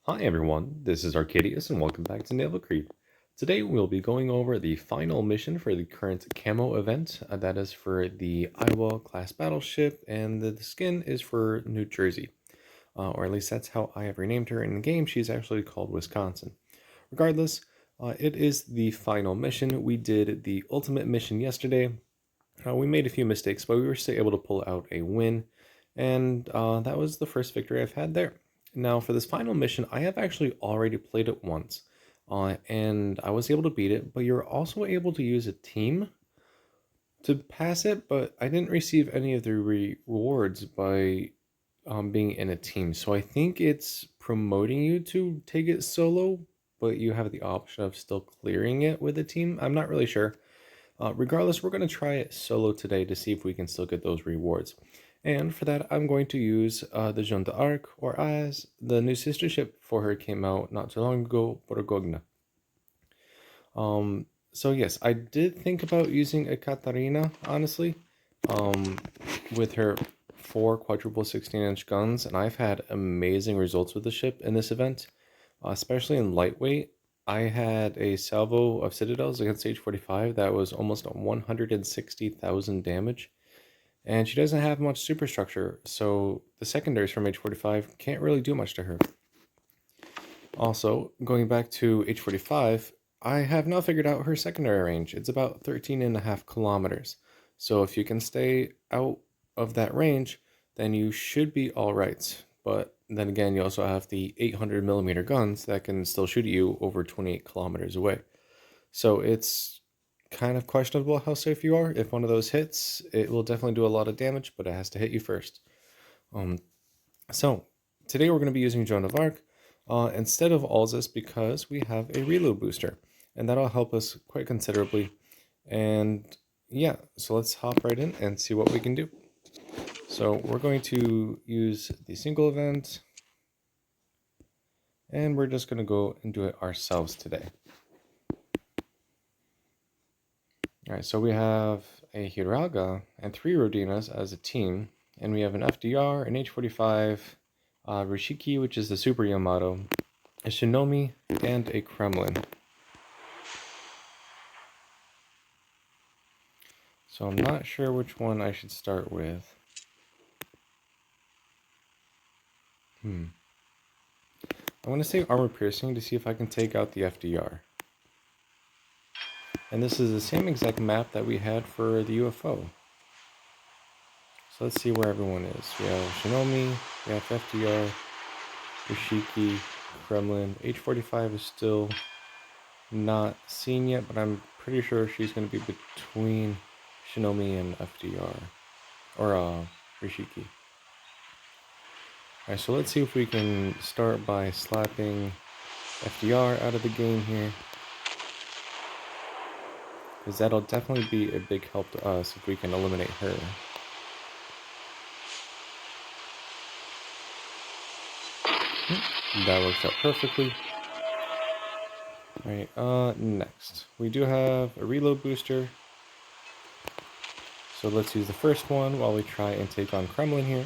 Hi everyone, this is Arcadius and welcome back to Naval. Today we'll be going over the final mission for the current Camo event. That is for the Iowa class battleship, and the skin is for New Jersey. Or at least that's how I have renamed her in the game. She's actually called Wisconsin. Regardless, it is the final mission. We did the ultimate mission yesterday. We made a few mistakes, but we were still able to pull out a win, and that was the first victory I've had there. Now, for this final mission, I have actually already played it once, and I was able to beat it, but you're also able to use a team to pass it, but I didn't receive any of the rewards by being in a team. So I think it's promoting you to take it solo, but you have the option of still clearing it with a team. I'm not really sure. Regardless, we're going to try it solo today to see if we can still get those rewards. And for that, I'm going to use the Jeanne d'Arc, or as the new sister ship for her came out not too long ago, Borgogna. So yes, I did think about using a Katarina, honestly, um, with her 4 quadruple 16-inch guns, and I've had amazing results with the ship in this event, especially in lightweight. I had a salvo of Citadels against H45 that was almost 160,000 damage, and she doesn't have much superstructure, so the secondaries from H45 can't really do much to her. Also, going back to H45, I have now figured out her secondary range. It's about 13.5 kilometers. So if you can stay out of that range, then you should be all right. But then again, you also have the 800 millimeter guns that can still shoot at you over 28 kilometers away. So it's kind of questionable how safe you are. If one of those hits, it will definitely do a lot of damage, but it has to hit you first. Um, so today we're going to be using Joan of Arc instead of Alzus because we have a reload booster, and that'll help us quite considerably. And yeah, so let's hop right in and see what we can do. So we're going to use the single event, and we're just going to go and do it ourselves today. Alright, so we have a Hiraga and 3 Rodinas as a team, and we have an FDR, an H45, Rishiki, which is the Super Yamato, a Shinomi, and a Kremlin. So I'm not sure which one I should start with. I'm going to say Armor Piercing to see if I can take out the FDR. And this is the same exact map that we had for the UFO. So let's see where everyone is. We have Shinomi, we have FDR, Rishiki, Kremlin. H45 is still not seen yet, but I'm pretty sure she's going to be between Shinomi and FDR. Or Rishiki. Alright, so let's see if we can start by slapping FDR out of the game here. Because that'll definitely be a big help to us if we can eliminate her. That works out perfectly. Alright, next. We do have a reload booster. So let's use the first one while we try and take on Kremlin here.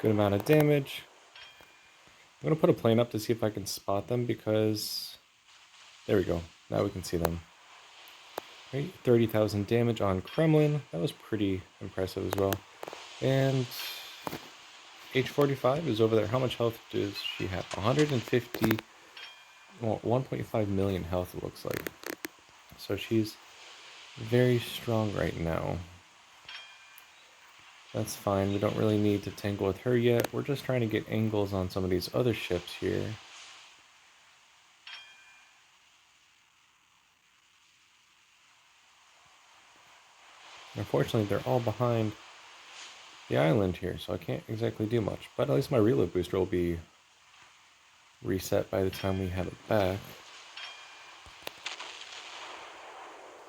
Good amount of damage. I'm going to put a plane up to see if I can spot them because... There we go. Now we can see them. Right, 30,000 damage on Kremlin. That was pretty impressive as well. And H45 is over there. How much health does she have? 150, well, 1.5 million health it looks like. So she's very strong right now. That's fine. We don't really need to tangle with her yet. We're just trying to get angles on some of these other ships here. Unfortunately, they're all behind the island here, so I can't exactly do much. But at least my reload booster will be reset by the time we have it back.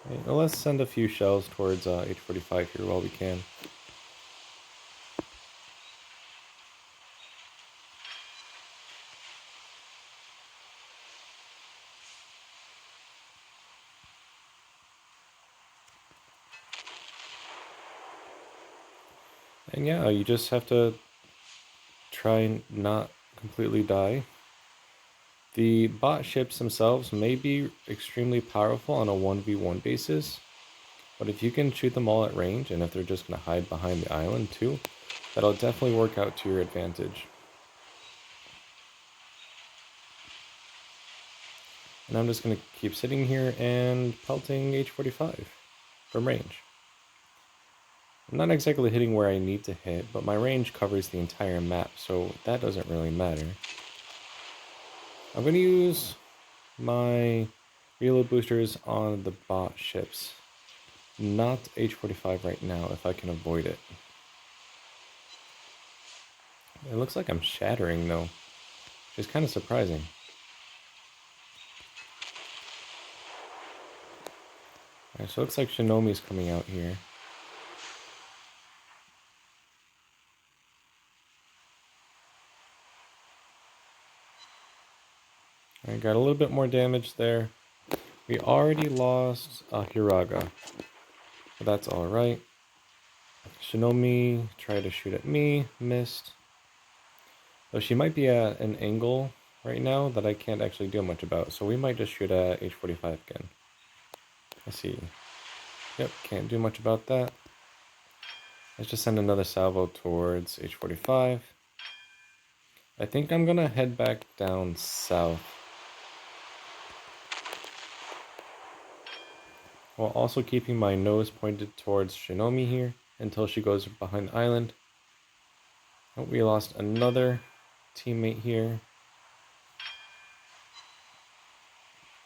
Right, well, let's send a few shells towards H45 here while we can. And yeah, you just have to try and not completely die. The bot ships themselves may be extremely powerful on a 1v1 basis, but if you can shoot them all at range, and if they're just going to hide behind the island too, that'll definitely work out to your advantage. And I'm just going to keep sitting here and pelting H-45 from range. I'm not exactly hitting where I need to hit, but my range covers the entire map, so that doesn't really matter. I'm going to use my reload boosters on the bot ships, not H-45 right now if I can avoid it. It looks like I'm shattering though, which is kind of surprising. Alright, so it looks like Shinomi's coming out here. I got a little bit more damage there. We already lost a Hiraga, but that's alright. Shinomi tried to shoot at me, missed. Though she might be at an angle right now that I can't actually do much about, so we might just shoot at H-45 again. Let's see. Yep, can't do much about that. Let's just send another salvo towards H-45. I think I'm gonna head back down south, while also keeping my nose pointed towards Shinomi here until she goes behind the island. Oh, we lost another teammate here.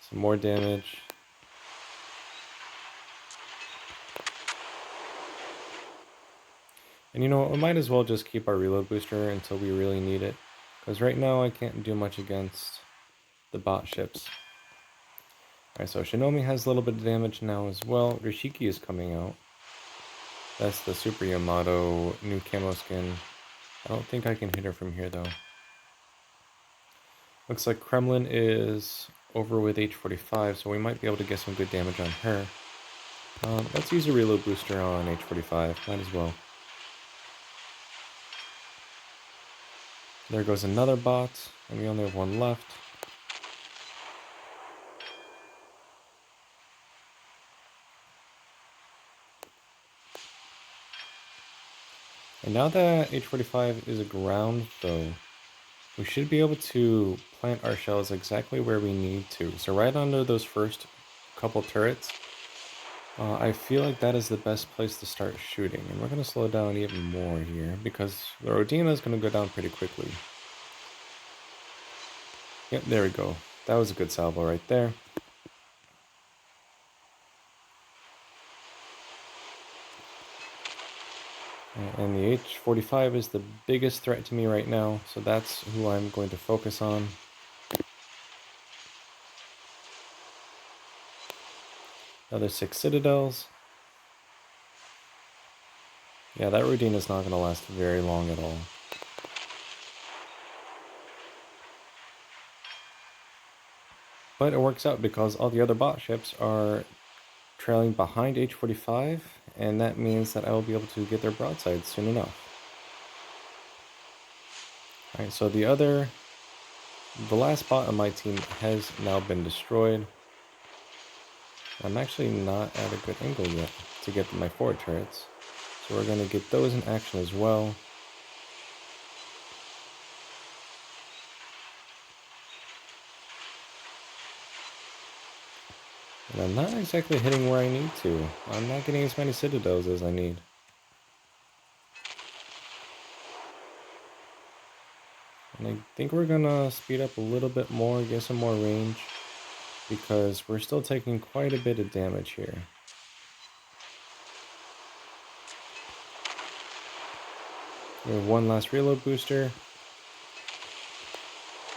Some more damage. And you know what, we might as well just keep our reload booster until we really need it, because right now I can't do much against the bot ships. Alright, so Shinomi has a little bit of damage now as well. Rishiki is coming out. That's the Super Yamato new camo skin. I don't think I can hit her from here though. Looks like Kremlin is over with H-45, so we might be able to get some good damage on her. Let's use a reload booster on H-45, might as well. There goes another bot, and we only have one left. And now that H-45 is aground, though, we should be able to plant our shells exactly where we need to. So right under those first couple turrets, I feel like that is the best place to start shooting. And we're going to slow down even more here, because the Rodina is going to go down pretty quickly. Yep, there we go. That was a good salvo right there. And the H-45 is the biggest threat to me right now, so that's who I'm going to focus on. Another 6 citadels. Yeah, that Rodina is not going to last very long at all. But it works out because all the other bot ships are trailing behind H-45, and that means that I will be able to get their broadsides soon enough. Alright, so the last bot on my team has now been destroyed. I'm actually not at a good angle yet to get my forward turrets, so we're going to get those in action as well. And I'm not exactly hitting where I need to. I'm not getting as many citadels as I need. And I think we're gonna speed up a little bit more, get some more range, because we're still taking quite a bit of damage here. We have one last reload booster.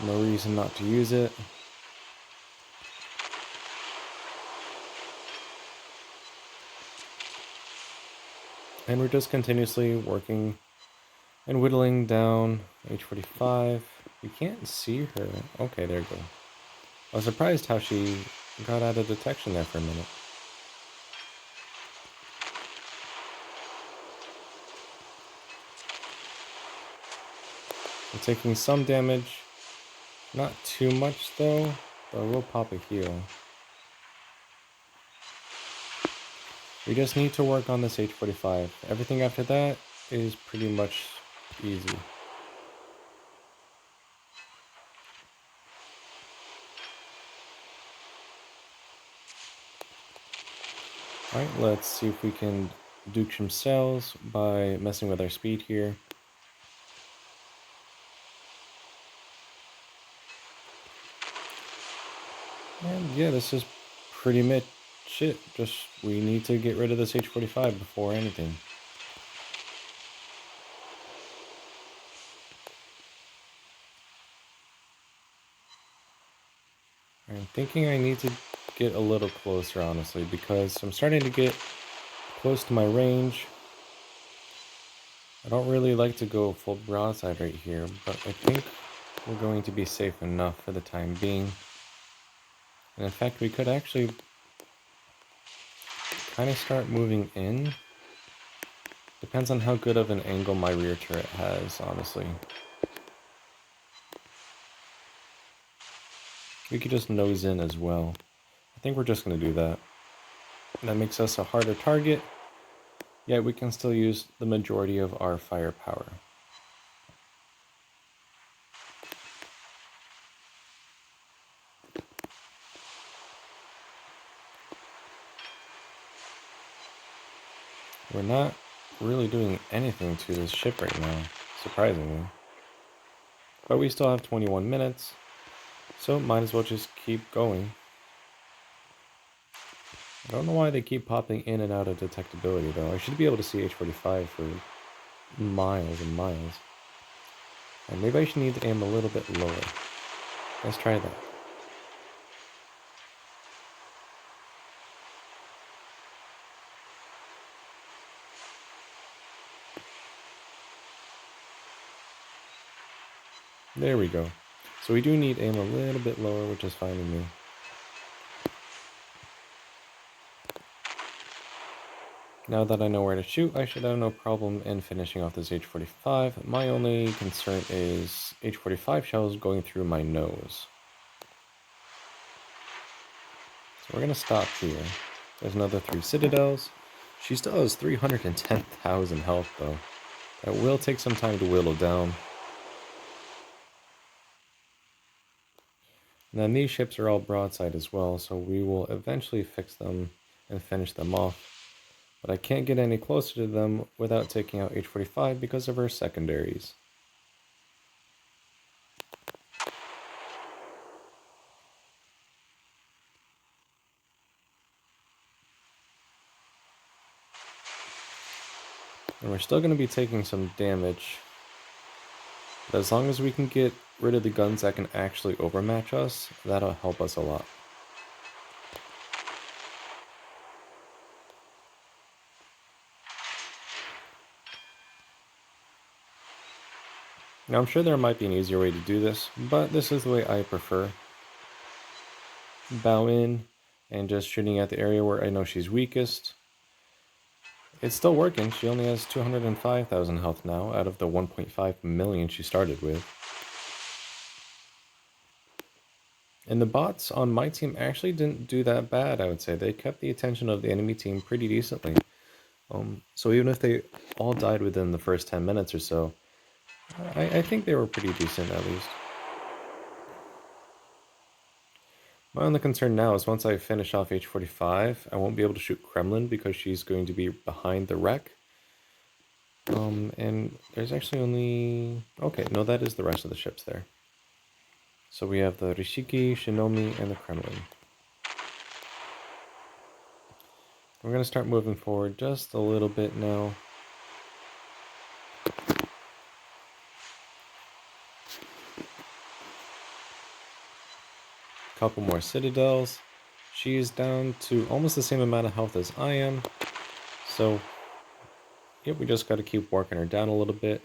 No reason not to use it. And we're just continuously working and whittling down H-45. You can't see her. Okay, there you go. I was surprised how she got out of detection there for a minute. We're taking some damage. Not too much though, but we'll pop a heal. We just need to work on this H45. Everything after that is pretty much easy. Alright, let's see if we can duke some cells by messing with our speed here. And yeah, this is pretty much it. Just, we need to get rid of this H45 before anything. I'm thinking I need to get a little closer, honestly, because I'm starting to get close to my range. I don't really like to go full broadside right here, but I think we're going to be safe enough for the time being. And in fact, we could actually kind of start moving in. Depends on how good of an angle my rear turret has, honestly. We could just nose in as well. I think we're just going to do that. That makes us a harder target, yet we can still use the majority of our firepower. We're not really doing anything to this ship right now, surprisingly. But we still have 21 minutes, so might as well just keep going. I don't know why they keep popping in and out of detectability though. I should be able to see H45 for miles and miles. And maybe I should need to aim a little bit lower. Let's try that. There we go. So we do need aim a little bit lower, which is fine with me. Now that I know where to shoot, I should have no problem in finishing off this H45. My only concern is H45 shells going through my nose. So we're going to stop here. There's another 3 citadels. She still has 310,000 health though. That will take some time to whittle down. And then these ships are all broadside as well, so we will eventually fix them and finish them off. But I can't get any closer to them without taking out H45 because of her secondaries. And we're still going to be taking some damage. But as long as we can get rid of the guns that can actually overmatch us, that'll help us a lot. Now I'm sure there might be an easier way to do this, but this is the way I prefer. Bow in and just shooting at the area where I know she's weakest. It's still working. She only has 205,000 health now out of the 1.5 million she started with. And the bots on my team actually didn't do that bad, I would say. They kept the attention of the enemy team pretty decently. So even if they all died within the first 10 minutes or so, I think they were pretty decent at least. My only concern now is once I finish off H45, I won't be able to shoot Kremlin because she's going to be behind the wreck. And there's actually only... Okay, no, that is the rest of the ships there. So we have the Rishiki, Shinomi, and the Kremlin. We're going to start moving forward just a little bit now. Couple more citadels. She is down to almost the same amount of health as I am. So, yep, we just got to keep working her down a little bit.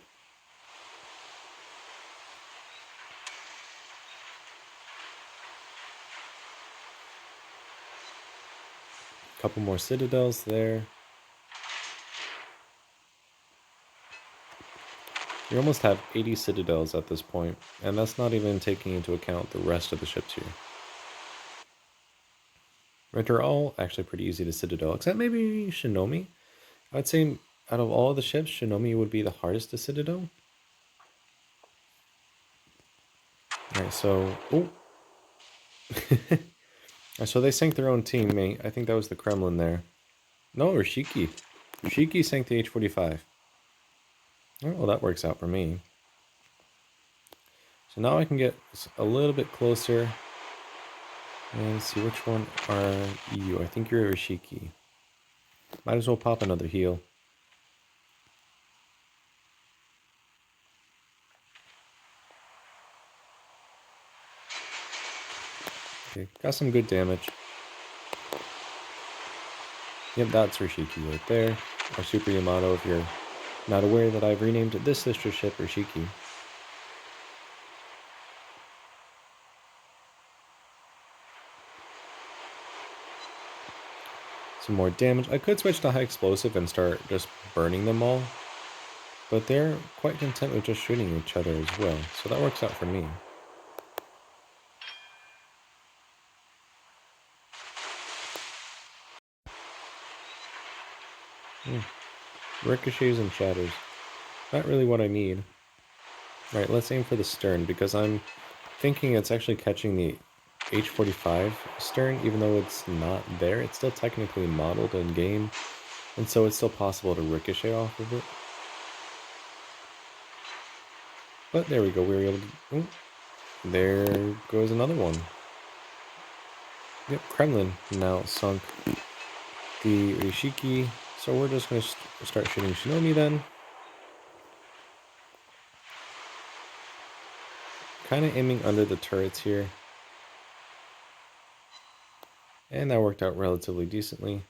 Couple more citadels there. You almost have 80 citadels at this point, and that's not even taking into account the rest of the ships here. Right, they're all actually pretty easy to citadel, except maybe Shinomi. I'd say out of all the ships, Shinomi would be the hardest to citadel. Alright, so... Oh! So they sank their own teammate. I think that was the Kremlin there. No, Rishiki. Rishiki sank the H-45. Oh, well, that works out for me. So now I can get a little bit closer and see which one are you. I think you're a Rishiki. Might as well pop another heal. Okay, got some good damage. Yep, that's Rishiki right there. Our Super Yamato, if you're not aware that I've renamed this sister ship Rishiki. Some more damage. I could switch to high explosive and start just burning them all, but they're quite content with just shooting each other as well, so that works out for me. Ricochets and shatters. Not really what I need. Alright, let's aim for the stern, because I'm thinking it's actually catching the H-45 stern, even though it's not there. It's still technically modeled in game, and so it's still possible to ricochet off of it. But there we go, we were able to... Ooh, there goes another one. Yep, Kremlin now sunk the Rishiki, so we're just going to start shooting Shinomi then. Kind of aiming under the turrets here. And that worked out relatively decently.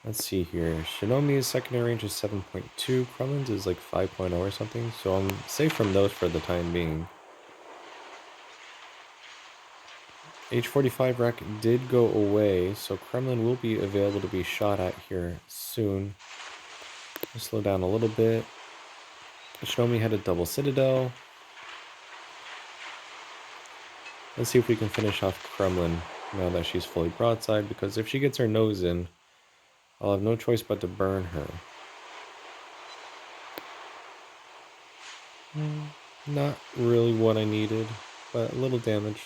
Let's see here. Shinomi's secondary range is 7.2. Kremlin's is like 5.0 or something. So I'm safe from those for the time being. H-45 wreck did go away, so Kremlin will be available to be shot at here soon. I'll slow down a little bit. Shinomi had a double citadel. Let's see if we can finish off Kremlin now that she's fully broadside, because if she gets her nose in, I'll have no choice but to burn her. Not really what I needed, but a little damage.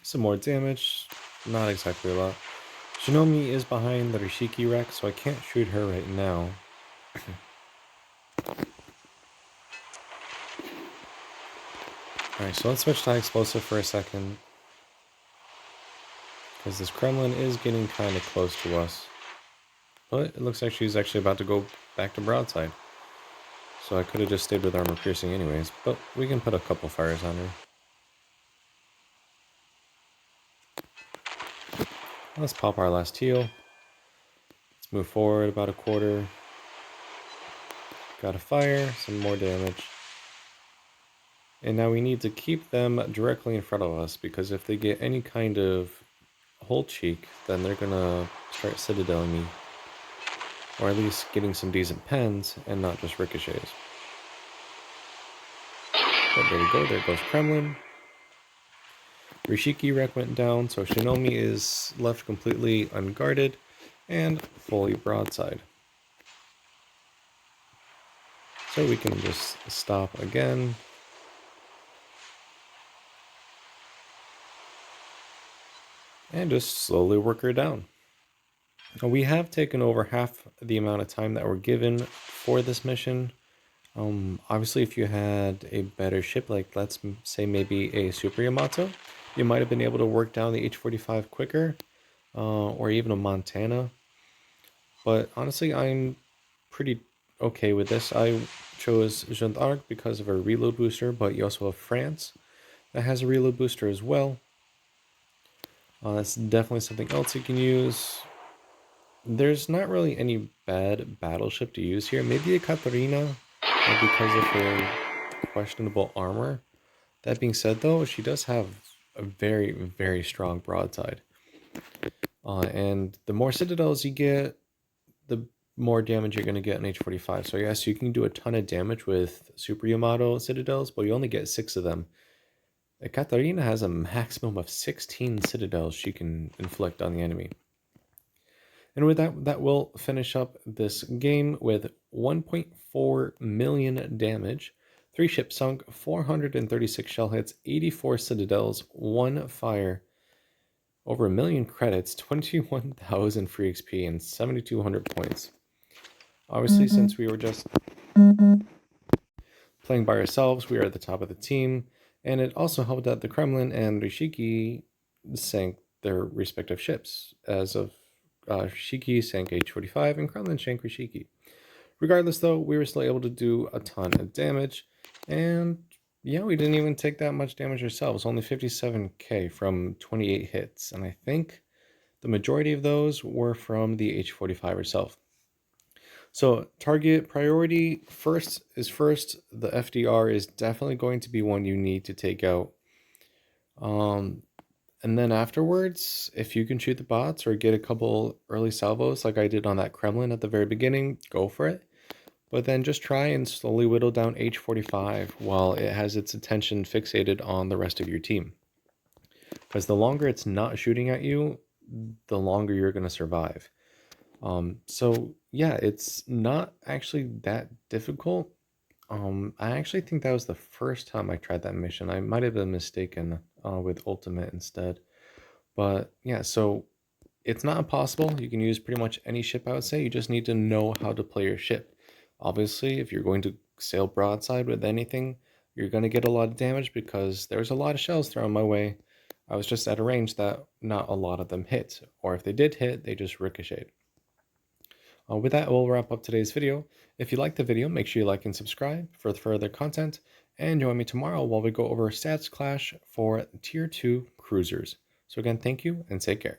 Some more damage, not exactly a lot. Shinomi is behind the Rishiki wreck, so I can't shoot her right now. Alright, so let's switch to high explosive for a second, because this Kremlin is getting kind of close to us. But it looks like she's actually about to go back to broadside. So I could have just stayed with armor piercing anyways, but we can put a couple fires on her. Let's pop our last heal. Let's move forward about a quarter. Got a fire, some more damage. And now we need to keep them directly in front of us, because if they get any kind of hold cheek, then they're gonna start citadeling me. Or at least getting some decent pens and not just ricochets. But there we go, there goes Kremlin. Rishiki wreck went down, so Shinomi is left completely unguarded and fully broadside. So we can just stop again. And just slowly work her down. Now, we have taken over half the amount of time that we're given for this mission. Obviously, if you had a better ship, like let's say maybe a Super Yamato, you might have been able to work down the H-45 quicker, or even a Montana. But honestly, I'm pretty okay with this. I chose Jeanne d'Arc because of her reload booster, but you also have France that has a reload booster as well. That's definitely something else you can use. There's not really any bad battleship to use here. Maybe a Katarina, because of her questionable armor. That being said, though, she does have a very, very strong broadside. And the more citadels you get, the more damage you're going to get in H45. So yes, you can do a ton of damage with Super Yamato citadels, but you only get 6 of them. Katarina has a maximum of 16 citadels she can inflict on the enemy. And with that, that will finish up this game with 1.4 million damage, 3 ships sunk, 436 shell hits, 84 citadels, 1 fire, over a million credits, 21,000 free XP, and 7,200 points. Obviously, since we were just playing by ourselves, we are at the top of the team, and it also helped that the Kremlin and Rishiki sank their respective ships. As of Rishiki sank H-45 and Kremlin sank Rishiki. Regardless, though, we were still able to do a ton of damage, and yeah, we didn't even take that much damage ourselves, only 57k from 28 hits, and I think the majority of those were from the H-45 herself. So target priority first is first. The FDR is definitely going to be one you need to take out. And then afterwards, if you can shoot the bots or get a couple early salvos like I did on that Kremlin at the very beginning, go for it. But then just try and slowly whittle down H-45 while it has its attention fixated on the rest of your team. Because the longer it's not shooting at you, the longer you're going to survive. So yeah, it's not actually that difficult. I actually think that was the first time I tried that mission. I might have been mistaken with Ultimate instead. But yeah, so it's not impossible. You can use pretty much any ship, I would say. You just need to know how to play your ship. Obviously, if you're going to sail broadside with anything, you're going to get a lot of damage because there's a lot of shells thrown my way. I was just at a range that not a lot of them hit, or if they did hit, they just ricocheted. With that, we'll wrap up today's video. If you liked the video, make sure you like and subscribe for further content, and join me tomorrow while we go over Stats Clash for Tier 2 cruisers. So again, thank you and take care.